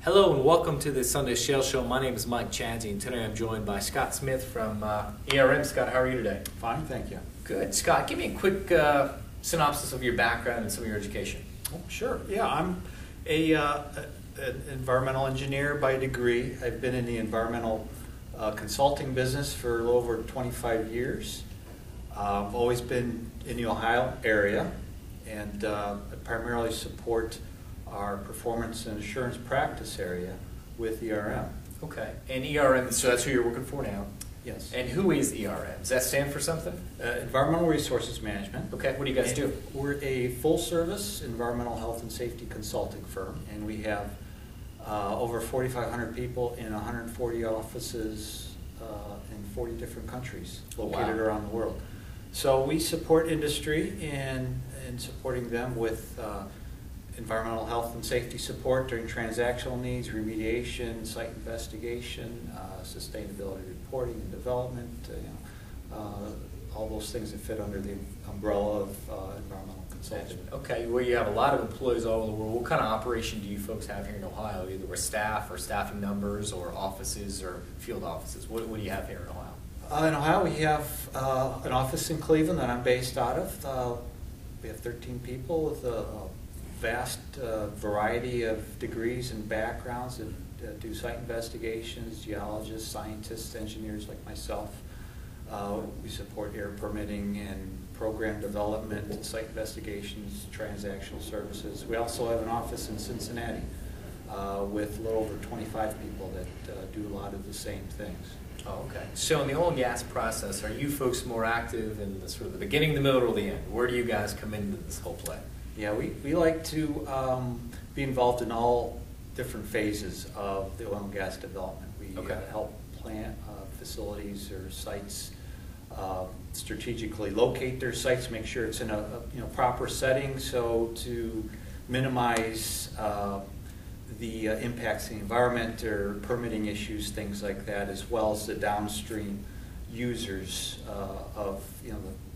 Hello and welcome to the Sunday Shale Show. My name is Mike Chansey and today I'm joined by Scott Smith from ERM. Scott, how are you today? Fine, thank you. Good. Scott, give me a quick synopsis of your background and some of your education. Oh, sure. Yeah, I'm an environmental engineer by degree. I've been in the environmental consulting business for a little over 25 years. I've always been in the Ohio area and I primarily support our performance and assurance practice area with ERM. Okay. And ERM, so that's who you're working for now? Yes. And who is ERM? Does that stand for something? Environmental Resources Management. Okay. What do you guys do? We're a full-service environmental health and safety consulting firm, and we have over 4,500 people in 140 offices in 40 different countries located around the world. So we support industry in supporting them with environmental health and safety support during transactional needs, remediation, site investigation, sustainability reporting and development, all those things that fit under the umbrella of environmental consulting. Okay, well you have a lot of employees all over the world. What kind of operation do you folks have here in Ohio, either with staff or staffing numbers or offices or field offices? What do you have here in Ohio? In Ohio we have an office in Cleveland that I'm based out of. We have 13 people with a vast variety of degrees and backgrounds that do site investigations, geologists, scientists, engineers like myself. We support air permitting and program development, site investigations, transactional services. We also have an office in Cincinnati with a little over 25 people that do a lot of the same things. Oh, okay. So in the oil and gas process, are you folks more active in the sort of the beginning, the middle, or the end? Where do you guys come into this whole play? Yeah, we like to be involved in all different phases of the oil and gas development. We help plant facilities or sites strategically locate their sites, make sure it's in a proper setting, so to minimize the impacts to the environment or permitting issues, things like that, as well as the downstream users of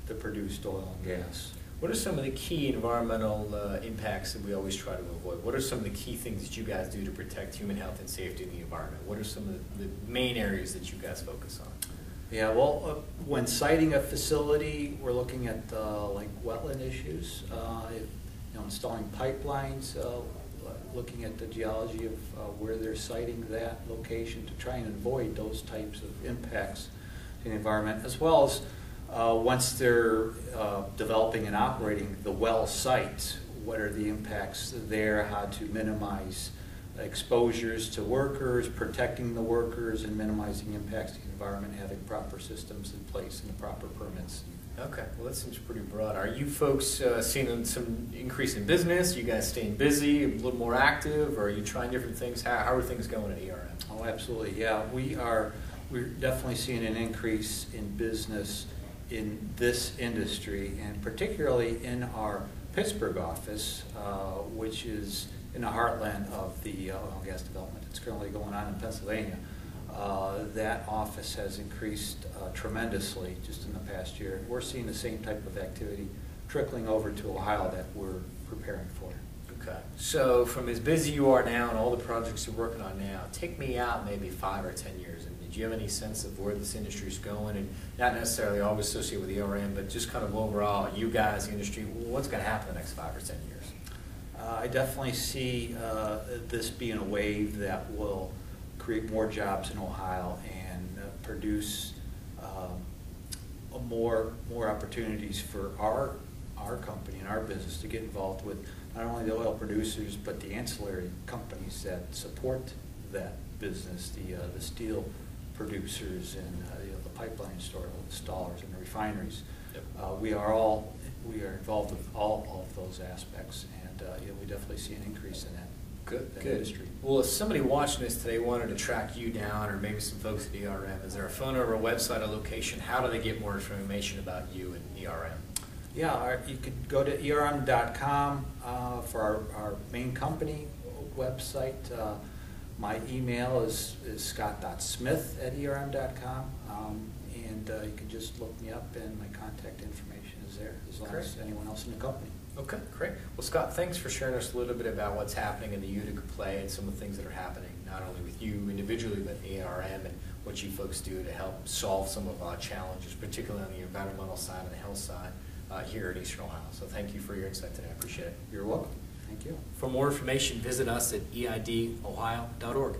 the produced oil and gas. What are some of the key environmental impacts that we always try to avoid? What are some of the key things that you guys do to protect human health and safety in the environment? What are some of the main areas that you guys focus on? Yeah, well, when siting a facility, we're looking at like wetland issues, installing pipelines, looking at the geology of where they're siting that location to try and avoid those types of impacts in the environment, as well as once they're developing and operating the well site, what are the impacts there, how to minimize exposures to workers, protecting the workers, and minimizing impacts to the environment, having proper systems in place and the proper permits. Okay, well that seems pretty broad. Are you folks seeing some increase in business? You guys staying busy, a little more active, or are you trying different things? How are things going at ERM? Oh, absolutely, yeah. We're definitely seeing an increase in business in this industry, and particularly in our Pittsburgh office, which is in the heartland of the oil and gas development that's currently going on in Pennsylvania. That office has increased tremendously just in the past year. We're seeing the same type of activity trickling over to Ohio that we're preparing for. Okay. So from as busy you are now and all the projects you're working on now, take me out maybe 5 or 10 years. And do you have any sense of where this industry is going? And not necessarily always associated with ERM, but just kind of overall, you guys, the industry, what's going to happen in the next 5 or 10 years? I definitely see this being a wave that will create more jobs in Ohio and produce more opportunities for our company and our business to get involved with not only the oil producers but the ancillary companies that support that business, the steel producers and the pipeline installers and the refineries. Yep. We are involved with all of those aspects, and we definitely see an increase in that. Good industry. Well, if somebody watching this today wanted to track you down, or maybe some folks at ERM, is there a phone number, a website, a location? How do they get more information about you and ERM? Yeah, you could go to erm.com for our main company website. My email is scott.smith@erm.com, and you can just look me up, and my contact information is there, as long as anyone else in the company. Okay, great. Well, Scott, thanks for sharing us a little bit about what's happening in the Utica play and some of the things that are happening, not only with you individually, but the ARM and what you folks do to help solve some of our challenges, particularly on the environmental side and the health side here in Eastern Ohio. So thank you for your insight today. I appreciate it. You're welcome. Thank you. For more information, visit us at eidohio.org.